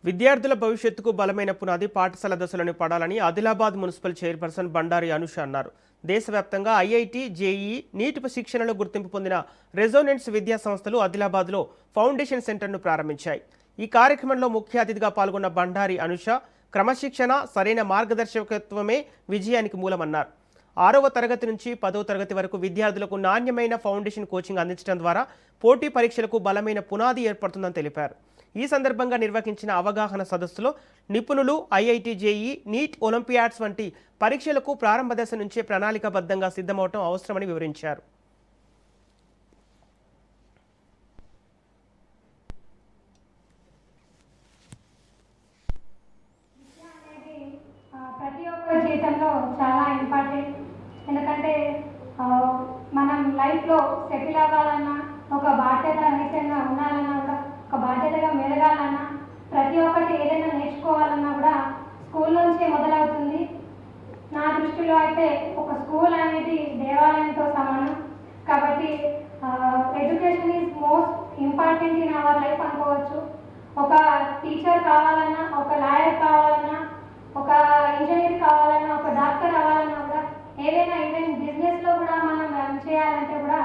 విద్యార్థుల భవిష్యత్తుకు బలమైన పునాది పాఠశాల దశలోనే పడాలని ఆదిలాబాద్ మున్సిపల్ చైర్పర్సన్ బండారి అనుష అన్నారు. దేశవ్యాప్తంగా ఐఐటి, జేఈఈ, నీట్ శిక్షణలో గుర్తింపు పొందిన రెజోనెన్స్ విద్యా సంస్థలు ఆదిలాబాద్లో ఫౌండేషన్ సెంటర్ను ప్రారంభించాయి. ఈ కార్యక్రమంలో ముఖ్య అతిథిగా పాల్గొన్న బండారి అనుష క్రమశిక్షణ, సరైన మార్గదర్శకత్వమే విజయానికి మూలమన్నారు. 6వ తరగతి నుంచి 10వ తరగతి వరకు విద్యార్థులకు నాణ్యమైన ఫౌండేషన్ కోచింగ్ అందించడం ద్వారా పోటీ పరీక్షలకు బలమైన పునాది ఏర్పడుతుందని తెలిపారు. ఈ సందర్భంగా నిర్వహించిన అవగాహన సదస్సులో నిపుణులు ఐఐటి, జేఈఈ, నీట్, ఒలింపియాడ్స్ వంటి పరీక్షలకు ప్రారంభ దశ నుంచే ప్రణాళికాబద్ధంగా సిద్ధమవటం అవసరమని వివరించారు. ప్రతి ఒక్కరి జీవితంలో చాలా ఇంపార్టెంట్. ఎందుకంటే మనం లైఫ్లో సెటిల్ అవ్వాలన్నా, ఒక బాధ్యత రహితంగా ఉండాలన్నా కూడా, ఒక బాధ్యతగా మెలగాలన్నా, ప్రతి ఒక్కటి ఏదైనా నేర్చుకోవాలన్నా కూడా స్కూల్ నుంచే మొదలవుతుంది. నా దృష్టిలో అయితే ఒక స్కూల్ అనేది దేవాలయంతో సమానం. కాబట్టి education is most important in our life అనుకోవచ్చు. ఒక టీచర్ కావాలన్నా, ఒక లాయర్ కావాలన్నా, ఒక ఇంజనీర్ కావాలన్నా, ఒక డాక్టర్ అవ్వాలన్నా కూడా, ఏదైనా ఈవెన్ బిజినెస్లో కూడా మనం రన్ చేయాలంటే కూడా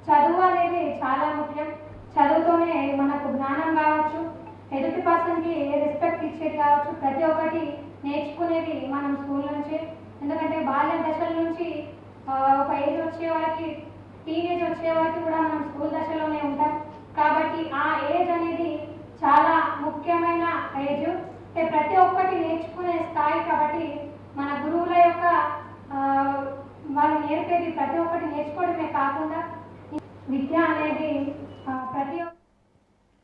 చదువు అనేది చాలా ముఖ్యం. చదువుతోనే మనకు జ్ఞానం కావచ్చు, ఎదుటి పర్సన్కి రెస్పెక్ట్ ఇచ్చేది కావచ్చు, ప్రతి ఒక్కటి నేర్చుకునేది మనం స్కూల్ నుంచే. ఎందుకంటే బాల్య దశల నుంచి ఒక ఏజ్ వచ్చే వరకు, టీనేజ్ వచ్చే వరకు కూడా మనం స్కూల్ దశలోనే ఉంటాం. కాబట్టి ఆ ఏజ్ అనేది చాలా ముఖ్యమైన ఏజ్. ప్రతి ఒక్కటి నేర్చుకునే స్థాయి. కాబట్టి మన గురువుల యొక్క వాళ్ళు నేర్పేది ప్రతి ఒక్కటి నేర్చుకోవడమే కాకుండా, విద్య అనేది